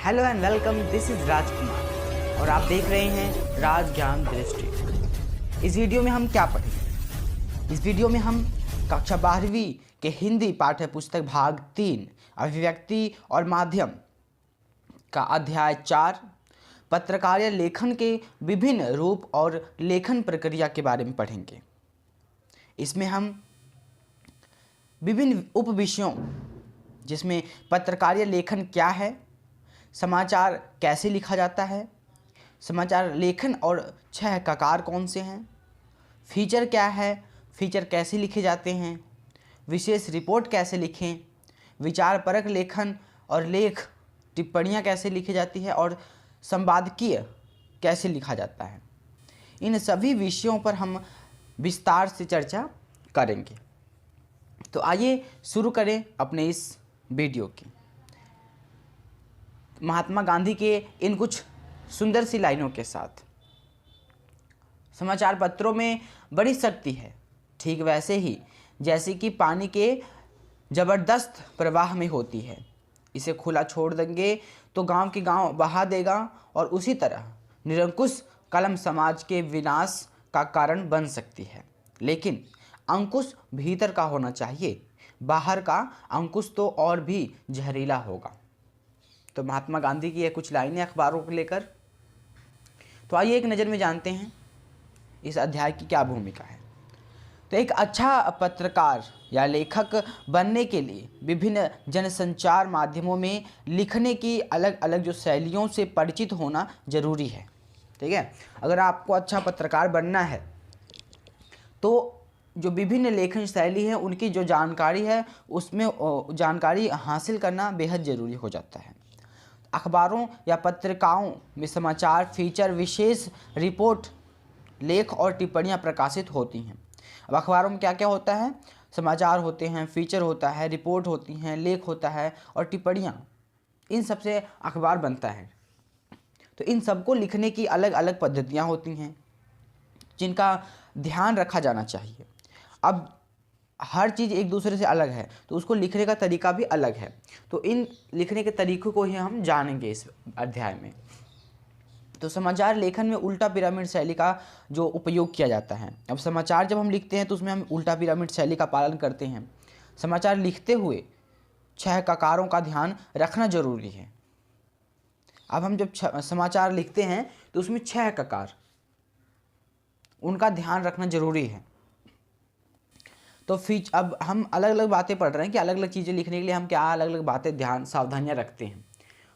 Hello and welcome, this is Rajkumar और आप देख रहे हैं राज ज्ञान दृष्टि। इस वीडियो में हम क्या पढ़ेंगे? इस वीडियो में हम कक्षा 12वीं के हिंदी पाठ्य पुस्तक भाग 3 अभिव्यक्ति और माध्यम का अध्याय 4 पत्रकारिता लेखन के विभिन्न रूप और लेखन प्रक्रिया के बारे में पढ़ेंगे। इसमें हम विभिन्न उप विषयों जिसमें पत्रकारिता लेखन क्या है, समाचार कैसे लिखा जाता है, समाचार लेखन और 6 ककार कौन से हैं, फीचर क्या है, फीचर कैसे लिखे जाते हैं, विशेष रिपोर्ट कैसे लिखें, विचारपरक लेखन और लेख टिप्पणियाँ कैसे लिखी जाती है और संपादकीय कैसे लिखा जाता है। इन सभी विषयों पर हम विस्तार से चर्चा करेंगे। तो आइए शुरू करें अपने इस वीडियो की। महात्मा गांधी के इन कुछ सुंदर सी लाइनों के साथ, समाचार पत्रों में बड़ी शक्ति है, ठीक वैसे ही जैसे कि पानी के जबरदस्त प्रवाह में होती है। इसे खुला छोड़ देंगे तो गांव के गांव बहा देगा और उसी तरह निरंकुश कलम समाज के विनाश का कारण बन सकती है। लेकिन अंकुश भीतर का होना चाहिए, बाहर का अंकुश तो और भी जहरीला होगा। तो महात्मा गांधी की ये कुछ लाइनें अखबारों को लेकर। तो आइए एक नज़र में जानते हैं इस अध्याय की क्या भूमिका है। तो एक अच्छा पत्रकार या लेखक बनने के लिए विभिन्न जनसंचार माध्यमों में लिखने की अलग अलग जो शैलियों से परिचित होना जरूरी है। ठीक है, अगर आपको अच्छा पत्रकार बनना है तो जो विभिन्न लेखन शैली है उनकी जो जानकारी है उसमें जानकारी हासिल करना बेहद ज़रूरी हो जाता है। अखबारों या पत्रिकाओं में समाचार, फीचर, विशेष रिपोर्ट, लेख और टिप्पणियां प्रकाशित होती हैं। अब अखबारों में क्या क्या होता है? समाचार होते हैं, फीचर होता है, रिपोर्ट होती हैं, लेख होता है और टिप्पणियां। इन सब से अखबार बनता है। तो इन सबको लिखने की अलग अलग पद्धतियां होती हैं जिनका ध्यान रखा जाना चाहिए। अब हर चीज़ एक दूसरे से अलग है तो उसको लिखने का तरीका भी अलग है। तो इन लिखने के तरीक़ों को ही हम जानेंगे इस अध्याय में। तो समाचार लेखन में उल्टा पिरामिड शैली का जो उपयोग किया जाता है। अब समाचार जब हम लिखते हैं तो उसमें हम उल्टा पिरामिड शैली का पालन करते हैं। समाचार लिखते हुए 6 ककारों का ध्यान रखना जरूरी है। अब हम जब समाचार लिखते हैं तो उसमें 6 ककार, उनका ध्यान रखना जरूरी है। तो अब हम अलग अलग बातें पढ़ रहे हैं कि अलग अलग चीज़ें लिखने के लिए हम क्या अलग अलग बातें ध्यान सावधानियां रखते हैं।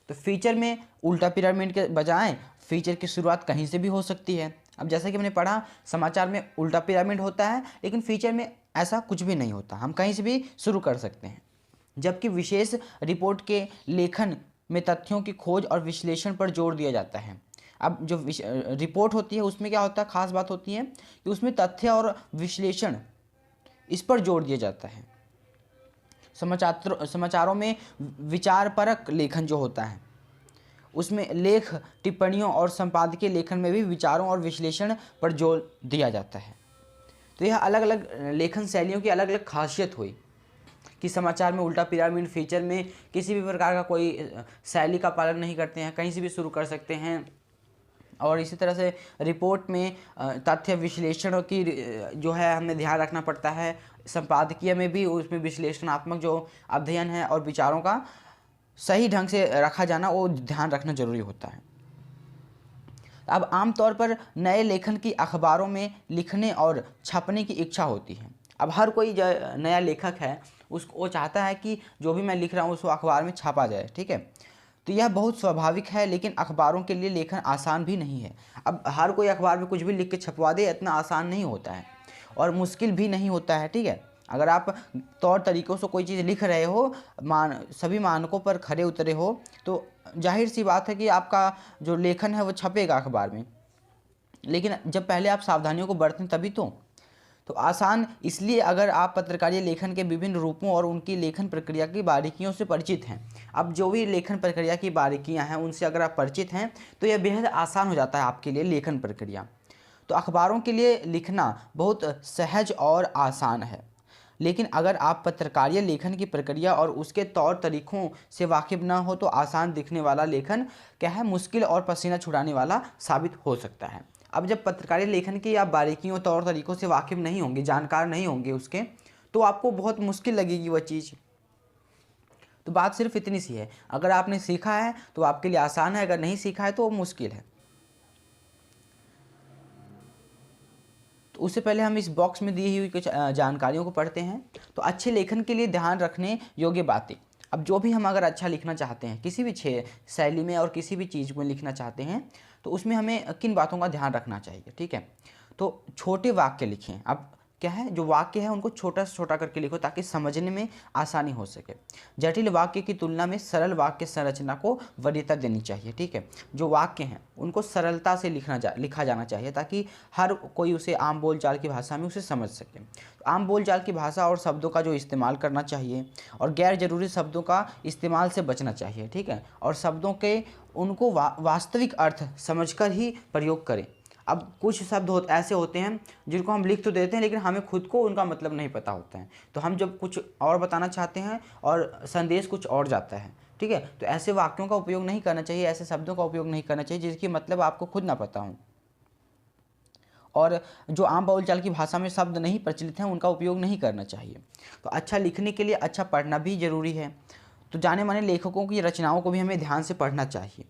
तो फीचर में उल्टा पिरामिड के बजाय फीचर की शुरुआत कहीं से भी हो सकती है। अब जैसा कि हमने पढ़ा, समाचार में उल्टा पिरामिड होता है लेकिन फीचर में ऐसा कुछ भी नहीं होता, हम कहीं से भी शुरू कर सकते हैं। जबकि विशेष रिपोर्ट के लेखन में तथ्यों की खोज और विश्लेषण पर जोर दिया जाता है। अब जो रिपोर्ट होती है उसमें क्या होता है, खास बात होती है कि उसमें तथ्य और विश्लेषण इस पर जोर दिया जाता है। समाचारों में विचारपरक लेखन जो होता है उसमें लेख, टिप्पणियों और संपादकीय लेखन में भी विचारों और विश्लेषण पर जोर दिया जाता है। तो यह अलग अलग लेखन शैलियों की अलग अलग खासियत हुई कि समाचार में उल्टा पिरामिड, फीचर में किसी भी प्रकार का कोई शैली का पालन नहीं करते हैं, कहीं से भी शुरू कर सकते हैं। और इसी तरह से रिपोर्ट में तथ्य विश्लेषण की जो है हमें ध्यान रखना पड़ता है। संपादकीय में भी उसमें विश्लेषणात्मक जो अध्ययन है और विचारों का सही ढंग से रखा जाना वो ध्यान रखना जरूरी होता है। अब आमतौर पर नए लेखन की अखबारों में लिखने और छपने की इच्छा होती है। अब हर कोई जो नया लेखक है उसको वो चाहता है कि जो भी मैं लिख रहा हूँ उसको अखबार में छापा जाए। ठीक है, तो यह बहुत स्वाभाविक है, लेकिन अखबारों के लिए लेखन आसान भी नहीं है। अब हर कोई अखबार में कुछ भी लिख के छपवा दे, इतना आसान नहीं होता है और मुश्किल भी नहीं होता है। ठीक है, अगर आप तौर तरीक़ों से कोई चीज़ लिख रहे हो, सभी मानकों पर खरे उतरे हो, तो जाहिर सी बात है कि आपका जो लेखन है वो छपेगा अखबार में। लेकिन जब पहले आप सावधानियों को बरतें तभी तो आसान इसलिए अगर आप पत्रकारिता लेखन के विभिन्न रूपों और उनकी लेखन प्रक्रिया की बारीकियों से परिचित हैं। अब जो भी लेखन प्रक्रिया की बारीकियां हैं उनसे अगर आप परिचित हैं तो यह बेहद आसान हो जाता है आपके लिए लेखन प्रक्रिया। तो अखबारों के लिए लिखना बहुत सहज और आसान है। लेकिन अगर आप पत्रकारीय लेखन की प्रक्रिया और उसके तौर तरीकों से वाकिफ ना हो तो आसान दिखने वाला लेखन क्या है, मुश्किल और पसीना छुड़ाने वाला साबित हो सकता है। अब जब पत्रकारीय लेखन की आप बारीकियों तौर तरीकों से वाकिफ नहीं होंगे, जानकार नहीं होंगे उसके, तो आपको बहुत मुश्किल लगेगी वह चीज़। तो बात सिर्फ इतनी सी है, अगर आपने सीखा है तो आपके लिए आसान है, अगर नहीं सीखा है तो वो मुश्किल है। तो उससे पहले हम इस बॉक्स में दी हुई कुछ जानकारियों को पढ़ते हैं। तो अच्छे लेखन के लिए ध्यान रखने योग्य बातें। अब जो भी हम अगर अच्छा लिखना चाहते हैं, किसी भी शैली में और किसी भी चीज़ में लिखना चाहते हैं, तो उसमें हमें किन बातों का ध्यान रखना चाहिए, ठीक है। तो छोटे वाक्य लिखें। अब क्या है, जो वाक्य है उनको छोटा से छोटा करके लिखो ताकि समझने में आसानी हो सके। जटिल वाक्य की तुलना में सरल वाक्य संरचना को वरीयता देनी चाहिए, ठीक है। जो वाक्य हैं उनको सरलता से लिखा जाना चाहिए ताकि हर कोई उसे आम बोलचाल की भाषा में उसे समझ सके। तो आम बोलचाल की भाषा और शब्दों का जो इस्तेमाल करना चाहिए और गैर जरूरी शब्दों का इस्तेमाल से बचना चाहिए, ठीक है। और शब्दों के उनको वास्तविक अर्थ समझकर ही प्रयोग करें। अब कुछ शब्द ऐसे होते हैं जिनको हम लिख तो देते हैं लेकिन हमें खुद को उनका मतलब नहीं पता होता है, तो हम जब कुछ और बताना चाहते हैं और संदेश कुछ और जाता है, ठीक है। तो ऐसे वाक्यों का उपयोग नहीं करना चाहिए, ऐसे शब्दों का उपयोग नहीं करना चाहिए जिसकी मतलब आपको खुद ना पता हो। और जो आम बोलचाल की भाषा में शब्द नहीं प्रचलित हैं उनका उपयोग नहीं करना चाहिए। तो अच्छा लिखने के लिए अच्छा पढ़ना भी ज़रूरी है। तो जाने माने लेखकों की रचनाओं को भी हमें ध्यान से पढ़ना चाहिए।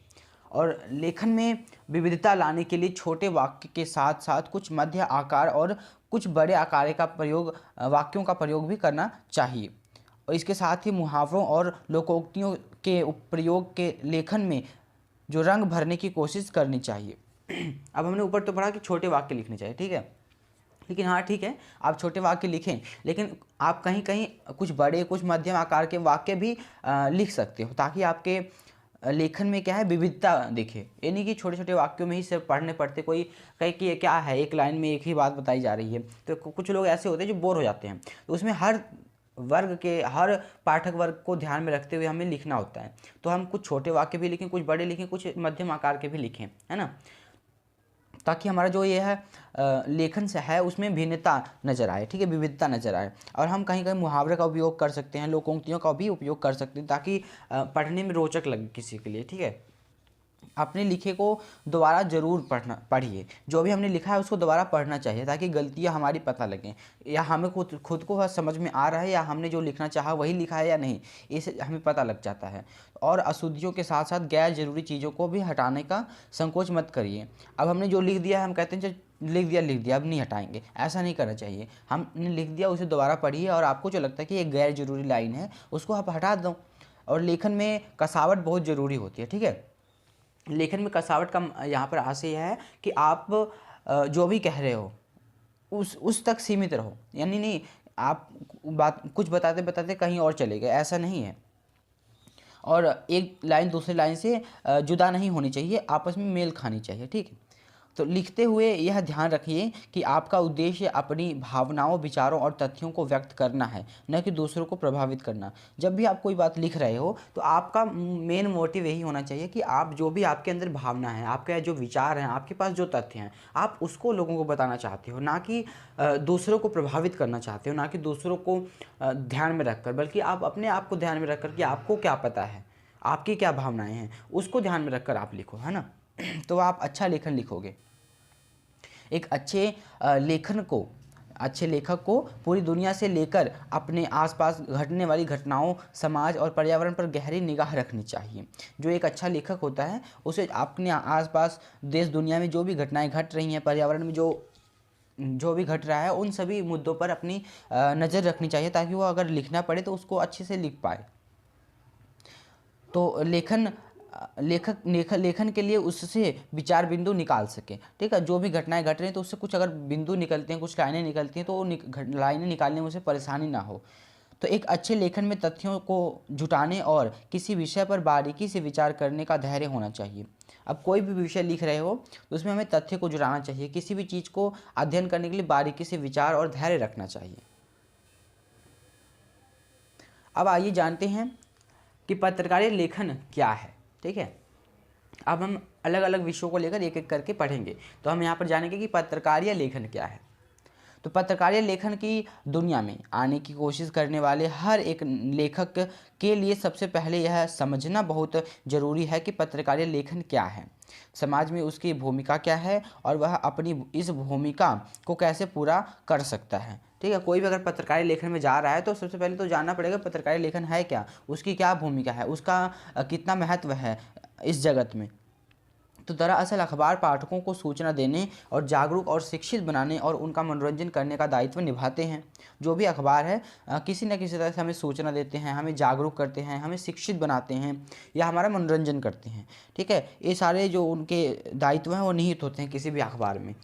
और लेखन में विविधता लाने के लिए छोटे वाक्य के साथ साथ कुछ मध्य आकार और कुछ बड़े आकार का प्रयोग, वाक्यों का प्रयोग भी करना चाहिए। और इसके साथ ही मुहावरों और लोकोक्तियों के प्रयोग के लेखन में जो रंग भरने की कोशिश करनी चाहिए। अब हमने ऊपर तो पढ़ा कि छोटे वाक्य लिखने चाहिए, ठीक है। लेकिन हाँ ठीक है, आप छोटे वाक्य लिखें, लेकिन आप कहीं कहीं कुछ बड़े कुछ मध्यम आकार के वाक्य भी लिख सकते हो ताकि आपके लेखन में क्या है, विविधता दिखे। ये नहीं कि छोटे छोटे वाक्यों में ही सिर्फ पढ़ने पढ़ते कोई कहे कि ये क्या है, एक लाइन में एक ही बात बताई जा रही है। तो कुछ लोग ऐसे होते हैं जो बोर हो जाते हैं। तो उसमें हर वर्ग के, हर पाठक वर्ग को ध्यान में रखते हुए हमें लिखना होता है। तो हम कुछ छोटे वाक्य भी लिखें, कुछ बड़े लिखें, कुछ मध्यम आकार के भी लिखें, है ना, ताकि हमारा जो ये है लेखन से है उसमें भिन्नता नज़र आए, ठीक है, विविधता नज़र आए। और हम कहीं कहीं मुहावरे का उपयोग कर सकते हैं, लोकोक्तियों का भी उपयोग कर सकते हैं ताकि पढ़ने में रोचक लगे किसी के लिए, ठीक है। अपने लिखे को दोबारा ज़रूर पढ़िए। जो भी हमने लिखा है उसको दोबारा पढ़ना चाहिए ताकि गलतियाँ हमारी पता लगें, या हमें खुद को समझ में आ रहा है या हमने जो लिखना चाहा वही लिखा है या नहीं, इसे हमें पता लग जाता है। और अशुद्धियों के साथ साथ गैर ज़रूरी चीज़ों को भी हटाने का संकोच मत करिए। अब हमने जो लिख दिया है हम कहते हैं लिख दिया अब नहीं हटाएंगे, ऐसा नहीं करना चाहिए। हमने लिख दिया उसे दोबारा पढ़िए और आपको जो लगता है कि ये गैर ज़रूरी लाइन है उसको आप हटा दो। और लेखन में कसावट बहुत ज़रूरी होती है, ठीक है। लेखन में कसावट का यहाँ पर आशय है कि आप जो भी कह रहे हो उस तक सीमित रहो, यानी नहीं आप बात कुछ बताते बताते कहीं और चले गए, ऐसा नहीं है। और एक लाइन दूसरी लाइन से जुदा नहीं होनी चाहिए, आपस में मेल खानी चाहिए, ठीक है। तो लिखते हुए यह ध्यान रखिए कि आपका उद्देश्य अपनी भावनाओं, विचारों और तथ्यों को व्यक्त करना है, न कि दूसरों को प्रभावित करना। जब भी आप कोई बात लिख रहे हो तो आपका मेन मोटिव यही होना चाहिए कि आप जो भी आपके अंदर भावना है, आपके जो विचार हैं, आपके पास जो तथ्य हैं, आप उसको लोगों को बताना चाहते हो, ना कि दूसरों को प्रभावित करना चाहते हो, ना कि दूसरों को ध्यान में रखकर, बल्कि आप अपने आप को ध्यान में रखकर कि आपको क्या पता है, आपकी क्या भावनाएँ हैं, उसको ध्यान में रखकर आप लिखो, है ना। तो आप अच्छा लेखन लिखोगे। एक अच्छे लेखक को पूरी दुनिया से लेकर अपने आसपास घटने वाली घटनाओं, समाज और पर्यावरण पर गहरी निगाह रखनी चाहिए। जो एक अच्छा लेखक होता है उसे अपने आसपास देश दुनिया में जो भी घटनाएं घट रही हैं, पर्यावरण में जो भी घट रहा है, उन सभी मुद्दों पर अपनी नज़र रखनी चाहिए ताकि वो अगर लिखना पड़े तो उसको अच्छे से लिख पाए। तो लेखन के लिए उससे विचार बिंदु निकाल सके, ठीक है। जो भी घटनाएं घट रही हैं तो उससे कुछ अगर बिंदु निकलते हैं, कुछ लाइनें निकलती हैं, तो वो लाइनें निकालने में उसे परेशानी ना हो। तो एक अच्छे लेखन में तथ्यों को जुटाने और किसी विषय पर बारीकी से विचार करने का धैर्य होना चाहिए। अब कोई भी विषय लिख रहे हो तो उसमें हमें तथ्य को जुटाना चाहिए, किसी भी चीज़ को अध्ययन करने के लिए बारीकी से विचार और धैर्य रखना चाहिए। अब आइए जानते हैं कि पत्रकारीय लेखन क्या है, ठीक है। अब हम अलग अलग विषयों को लेकर एक एक करके पढ़ेंगे। तो हम यहाँ पर जानेंगे कि पत्रकारीय लेखन क्या है। तो पत्रकारिता लेखन की दुनिया में आने की कोशिश करने वाले हर एक लेखक के लिए सबसे पहले यह समझना बहुत ज़रूरी है कि पत्रकारिता लेखन क्या है, समाज में उसकी भूमिका क्या है और वह अपनी इस भूमिका को कैसे पूरा कर सकता है। ठीक है, कोई भी अगर पत्रकारिता लेखन में जा रहा है तो सबसे पहले तो जानना पड़ेगा पत्रकारिता लेखन है क्या, उसकी क्या भूमिका है, उसका कितना महत्व है इस जगत में। तो दरअसल अखबार पाठकों को सूचना देने और जागरूक और शिक्षित बनाने और उनका मनोरंजन करने का दायित्व निभाते हैं। जो भी अखबार है किसी न किसी तरह से हमें सूचना देते हैं, हमें जागरूक करते हैं, हमें शिक्षित बनाते हैं या हमारा मनोरंजन करते हैं। ठीक है, ये सारे जो उनके दायित्व हैं वो निहित होते हैं किसी भी अखबार में।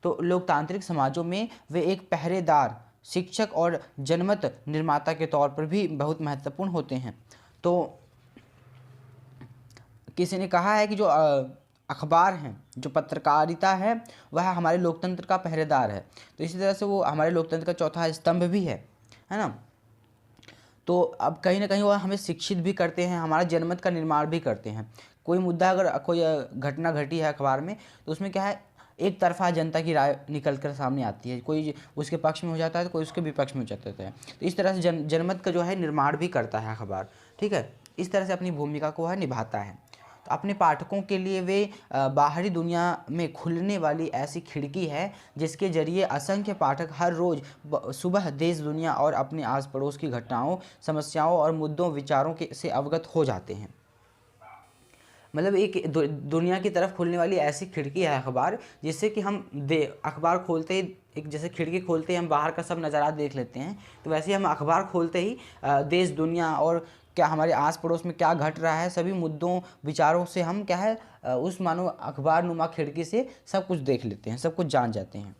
तो लोकतांत्रिक समाजों में वे एक पहरेदार, शिक्षक और जनमत निर्माता के तौर पर भी बहुत महत्वपूर्ण होते हैं। तो किसी ने कहा है कि जो अखबार हैं, जो पत्रकारिता है, वह हमारे लोकतंत्र का पहरेदार है। तो इसी तरह से वो हमारे लोकतंत्र का चौथा स्तंभ भी है ना। तो अब कहीं ना कहीं वह हमें शिक्षित भी करते हैं, हमारा जनमत का निर्माण भी करते हैं। कोई मुद्दा अगर कोई घटना घटी है अखबार में तो उसमें क्या है, एक तरफा जनता की राय निकल कर सामने आती है, कोई उसके पक्ष में हो जाता है तो कोई उसके विपक्ष में हो जाता है। तो इस तरह से जनमत का जो है निर्माण भी करता है अखबार। ठीक है, इस तरह से अपनी भूमिका को वह निभाता है। तो अपने पाठकों के लिए वे बाहरी दुनिया में खुलने वाली ऐसी खिड़की है जिसके जरिए असंख्य पाठक हर रोज़ सुबह देश दुनिया और अपने आस पड़ोस की घटनाओं, समस्याओं और मुद्दों, विचारों के से अवगत हो जाते हैं। मतलब एक दुनिया की तरफ खुलने वाली ऐसी खिड़की है अखबार, जिससे कि हम अखबार खोलते ही, एक जैसे खिड़की खोलते ही हम बाहर का सब नज़ारा देख लेते हैं, तो वैसे ही हम अखबार खोलते ही देश दुनिया और क्या हमारे आस पड़ोस में क्या घट रहा है, सभी मुद्दों, विचारों से हम क्या है उस मानो अखबार नुमा खिड़की से सब कुछ देख लेते हैं, सब कुछ जान जाते हैं।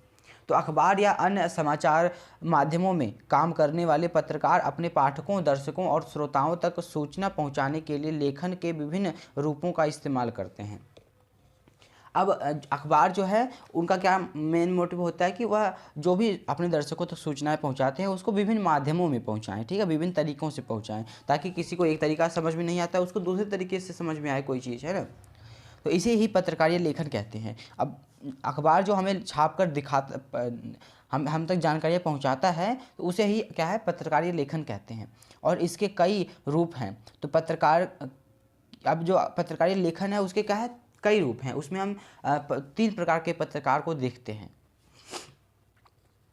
तो अखबार या अन्य समाचार माध्यमों में काम करने वाले पत्रकार अपने पाठकों, दर्शकों और श्रोताओं तक सूचना पहुंचाने के लिए लेखन के विभिन्न रूपों का इस्तेमाल करते हैं। अब अखबार जो है उनका क्या मेन मोटिव होता है कि वह जो भी अपने दर्शकों तक सूचनाएं पहुंचाते हैं उसको विभिन्न माध्यमों में पहुंचाएं। ठीक है, विभिन्न तरीक़ों से पहुंचाएं, ताकि किसी को एक तरीका समझ में नहीं आता है उसको दूसरे तरीके से समझ में आए कोई चीज़, है ना। तो इसे ही पत्रकारिता लेखन कहते हैं। अब अखबार जो हमें छाप कर दिखाता, हम तक जानकारियाँ पहुंचाता है, तो उसे ही क्या है पत्रकारिता लेखन कहते हैं। और इसके कई रूप हैं। तो अब जो पत्रकारिता लेखन है उसके क्या है कई रूप हैं। उसमें हम 3 प्रकार के पत्रकार को देखते हैं।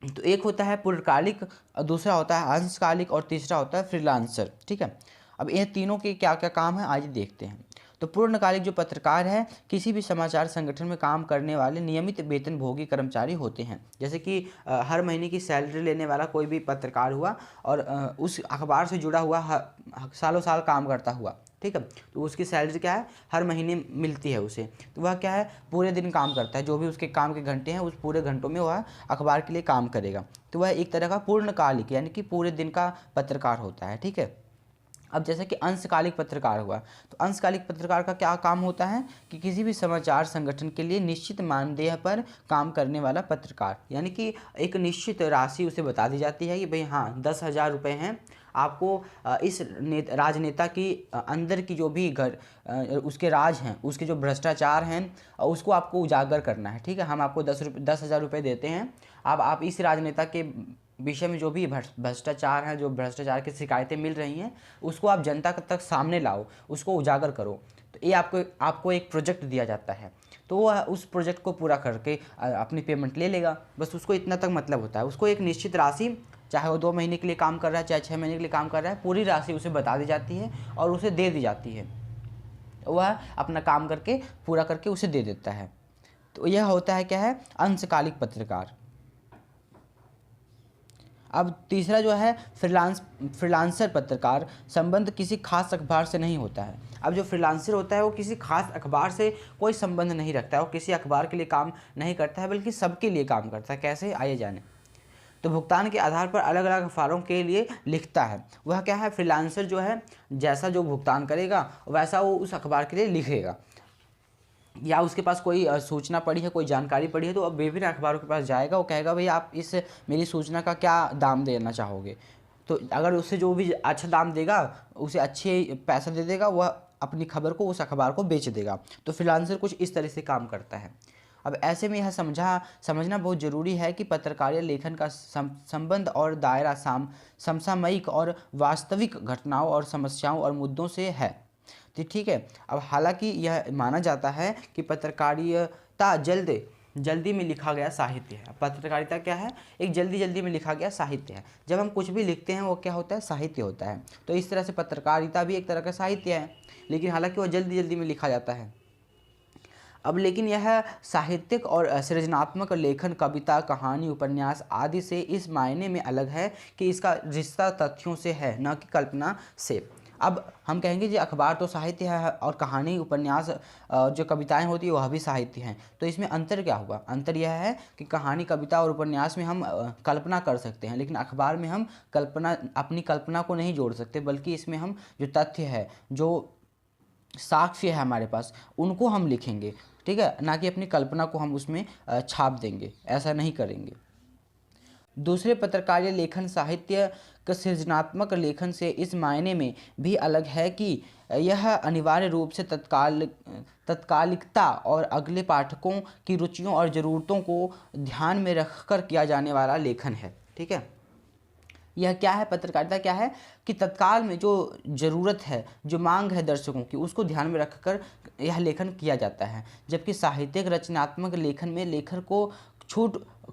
तो एक होता है पूर्णकालिक, दूसरा होता है अंशकालिक और तीसरा होता है फ्रीलांसर। ठीक है, अब ये तीनों के क्या क्या काम है आइए देखते हैं। तो पूर्णकालिक जो पत्रकार है किसी भी समाचार संगठन में काम करने वाले नियमित वेतनभोगी कर्मचारी होते हैं। जैसे कि हर महीने की सैलरी लेने वाला कोई भी पत्रकार हुआ और उस अखबार से जुड़ा हुआ सालों साल काम करता हुआ, ठीक है, तो उसकी सैलरी क्या है हर महीने मिलती है उसे। तो वह क्या है पूरे दिन काम करता है, जो भी उसके काम के घंटे हैं उस पूरे घंटों में वह अखबार के लिए काम करेगा। तो वह एक तरह का पूर्णकालिक यानी कि पूरे दिन का पत्रकार होता है। ठीक है, अब जैसे कि अंशकालिक पत्रकार हुआ, तो अंशकालिक पत्रकार का क्या काम होता है कि किसी भी समाचार संगठन के लिए निश्चित मानदेय पर काम करने वाला पत्रकार, यानी कि एक निश्चित राशि उसे बता दी जाती है कि भाई हाँ 10,000 रुपये हैं आपको, इस राजनेता की अंदर की जो भी उसके राज हैं, उसके जो भ्रष्टाचार हैं उसको आपको उजागर करना है। ठीक है, हम आपको 10,000 रुपये देते हैं, अब आप इस राजनेता के विषय में जो भी भ्रष्टाचार है, जो भ्रष्टाचार की शिकायतें मिल रही हैं उसको आप जनता तक सामने लाओ, उसको उजागर करो। तो ये आपको एक प्रोजेक्ट दिया जाता है, तो वह उस प्रोजेक्ट को पूरा करके अपनी पेमेंट ले लेगा। बस उसको इतना तक मतलब होता है। उसको एक निश्चित राशि, चाहे वो 2 महीने के लिए काम कर रहा है चाहे 6 महीने के लिए काम कर रहा है, पूरी राशि उसे बता दी जाती है और उसे दे दी जाती है। वह अपना काम करके पूरा करके उसे दे देता है। तो यह होता है क्या है अंशकालिक पत्रकार। अब तीसरा जो है फ्रीलांसर पत्रकार, संबंध किसी खास अखबार से नहीं होता है। अब जो फ्रीलांसर होता है वो किसी खास अखबार से कोई संबंध नहीं रखता है, वो किसी अखबार के लिए काम नहीं करता है बल्कि सबके लिए काम करता है। कैसे आइए जाने। तो भुगतान के आधार पर अलग अलग अखबारों के लिए लिखता है। वह क्या है फ्रीलांसर जो है जैसा जो भुगतान करेगा वैसा वो उस अखबार के लिए लिखेगा, या उसके पास कोई सूचना पड़ी है, कोई जानकारी पड़ी है, तो अब विभिन्न अखबारों के पास जाएगा, वो कहेगा भाई आप इस मेरी सूचना का क्या दाम देना चाहोगे। तो अगर उससे जो भी अच्छा दाम देगा उसे अच्छे पैसा दे देगा, वह अपनी खबर को उस अखबार को बेच देगा। तो फ्रीलांसर कुछ इस तरह से काम करता है। अब ऐसे में यह समझना बहुत ज़रूरी है कि पत्रकारिता लेखन का संबंध और दायरा समसामयिक और वास्तविक घटनाओं और समस्याओं और मुद्दों से है। तो ठीक है, अब हालांकि यह माना जाता है कि पत्रकारिता जल्दी में लिखा गया साहित्य है। पत्रकारिता क्या है? एक जल्दी में लिखा गया साहित्य है। जब हम कुछ भी लिखते हैं वो क्या होता है? साहित्य होता है। तो इस तरह से पत्रकारिता भी एक तरह का साहित्य है, लेकिन हालांकि वह जल्दी में लिखा जाता है। अब लेकिन यह साहित्यिक और सृजनात्मक लेखन कविता, कहानी, उपन्यास आदि से इस मायने में अलग है कि इसका रिश्ता तथ्यों से है, न कि कल्पना से। अब हम कहेंगे जी अखबार तो साहित्य है और कहानी, उपन्यास, जो कविताएं होती है वह भी साहित्य हैं। तो इसमें अंतर क्या हुआ? अंतर यह है कि कहानी, कविता और उपन्यास में हम कल्पना कर सकते हैं, लेकिन अखबार में हम अपनी कल्पना को नहीं जोड़ सकते, बल्कि इसमें हम जो तथ्य है, जो साक्ष्य है हमारे पास, उनको हम लिखेंगे, ठीक है, ना कि अपनी कल्पना को हम उसमें छाप देंगे। ऐसा नहीं करेंगे। दूसरे पत्रकारिता लेखन साहित्य का सृजनात्मक लेखन से इस मायने में भी अलग है कि यह अनिवार्य रूप से तत्कालिकता और अगले पाठकों की रुचियों और ज़रूरतों को ध्यान में रखकर किया जाने वाला लेखन है। ठीक है, यह क्या है? पत्रकारिता क्या है कि तत्काल में जो ज़रूरत है, जो मांग है दर्शकों की, उसको ध्यान में रखकर यह लेखन किया जाता है। जबकि साहित्यिक रचनात्मक लेखन में लेखक को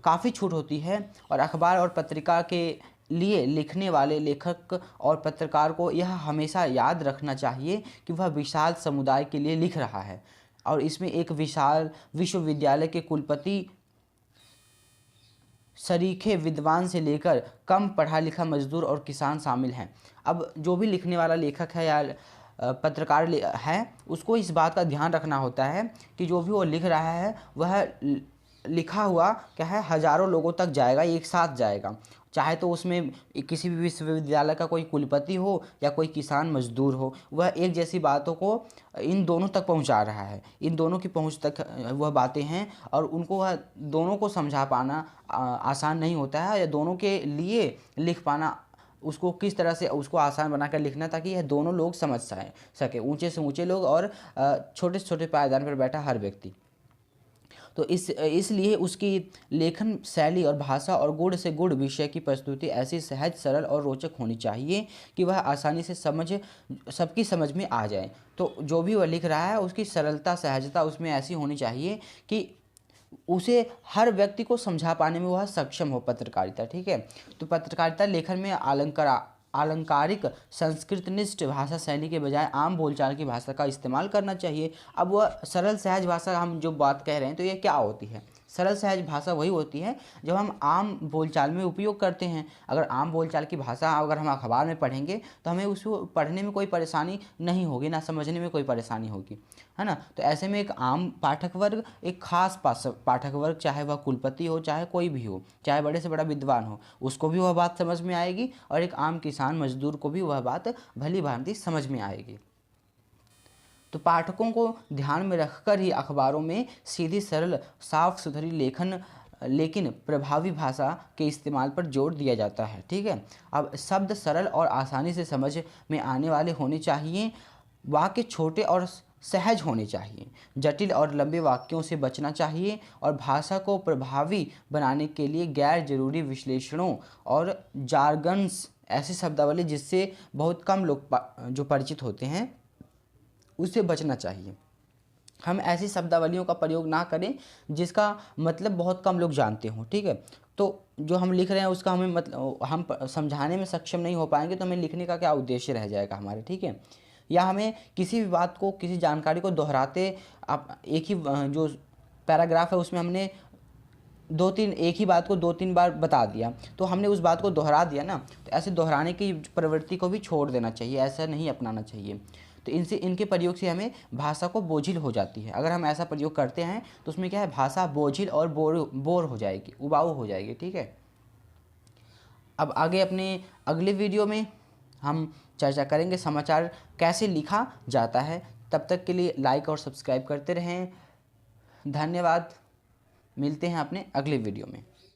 काफ़ी छूट होती है, और अखबार और पत्रिका के लिए लिखने वाले लेखक और पत्रकार को यह हमेशा याद रखना चाहिए कि वह विशाल समुदाय के लिए लिख रहा है, और इसमें एक विशाल विश्वविद्यालय के कुलपति, सरीखे विद्वान से लेकर कम पढ़ा लिखा मजदूर और किसान शामिल हैं। अब जो भी लिखने वाला लेखक है या पत्रकार है, उसको इस बात का ध्यान रखना होता है कि जो भी वो लिख रहा है वह लिखा हुआ क्या है, हज़ारों लोगों तक जाएगा, एक साथ जाएगा। चाहे तो उसमें किसी भी विश्वविद्यालय का कोई कुलपति हो या कोई किसान मजदूर हो, वह एक जैसी बातों को इन दोनों तक पहुंचा रहा है। इन दोनों की पहुंच तक वह बातें हैं, और उनको वह दोनों को समझा पाना आसान नहीं होता है, या दोनों के लिए लिख पाना, उसको किस तरह से उसको आसान बनाकर लिखना ताकि यह दोनों लोग समझ सके, ऊंचे से ऊंचे लोग और छोटे से छोटे पायदान पर बैठा हर व्यक्ति। तो इसलिए उसकी लेखन शैली और भाषा और गुण से गुण विषय की प्रस्तुति ऐसी सहज, सरल और रोचक होनी चाहिए कि वह आसानी से सबकी समझ में आ जाए। तो जो भी वह लिख रहा है उसकी सरलता, सहजता उसमें ऐसी होनी चाहिए कि उसे हर व्यक्ति को समझा पाने में वह सक्षम हो। पत्रकारिता, ठीक है। तो पत्रकारिता लेखन में आलंकारिक संस्कृतनिष्ठ भाषा शैली के बजाय आम बोलचाल की भाषा का इस्तेमाल करना चाहिए। अब वह सरल सहज भाषा हम जो बात कह रहे हैं, तो ये क्या होती है? सरल सहज भाषा वही होती है जब हम आम बोलचाल में उपयोग करते हैं। अगर आम बोलचाल की भाषा अगर हम अखबार में पढ़ेंगे तो हमें उसको पढ़ने में कोई परेशानी नहीं होगी, ना समझने में कोई परेशानी होगी, है ना। तो ऐसे में एक आम पाठक वर्ग, एक खास पाठक वर्ग, चाहे वह कुलपति हो, चाहे कोई भी हो, चाहे बड़े से बड़ा विद्वान हो, उसको भी वह बात समझ में आएगी, और एक आम किसान मजदूर को भी वह बात भली भांति समझ में आएगी। तो पाठकों को ध्यान में रखकर ही अखबारों में सीधी, सरल, साफ सुथरी लेकिन प्रभावी भाषा के इस्तेमाल पर जोर दिया जाता है। ठीक है। अब शब्द सरल और आसानी से समझ में आने वाले होने चाहिए, वाक्य छोटे और सहज होने चाहिए, जटिल और लंबे वाक्यों से बचना चाहिए, और भाषा को प्रभावी बनाने के लिए गैर जरूरी विश्लेषणों और जार्गन्स, ऐसी शब्दावली जिससे बहुत कम लोग जो परिचित होते हैं, उससे बचना चाहिए। हम ऐसी शब्दावलियों का प्रयोग ना करें जिसका मतलब बहुत कम लोग जानते हों। ठीक है। तो जो हम लिख रहे हैं उसका हमें मतलब हम समझाने में सक्षम नहीं हो पाएंगे, तो हमें लिखने का क्या उद्देश्य रह जाएगा हमारे। ठीक है। या हमें किसी भी बात को, किसी जानकारी को दोहराते, आप एक ही जो पैराग्राफ है उसमें हमने एक ही बात को 2-3 बार बता दिया, तो हमने उस बात को दोहरा दिया ना। तो ऐसे दोहराने की प्रवृत्ति को भी छोड़ देना चाहिए, ऐसा नहीं अपनाना चाहिए। तो इनके प्रयोग से हमें भाषा को बोझिल हो जाती है। अगर हम ऐसा प्रयोग करते हैं तो उसमें क्या है, भाषा बोझिल और बोर हो जाएगी, उबाऊ हो जाएगी। ठीक है। अब आगे अपने अगले वीडियो में हम चर्चा करेंगे समाचार कैसे लिखा जाता है। तब तक के लिए लाइक और सब्सक्राइब करते रहें। धन्यवाद। मिलते हैं अपने अगले वीडियो में।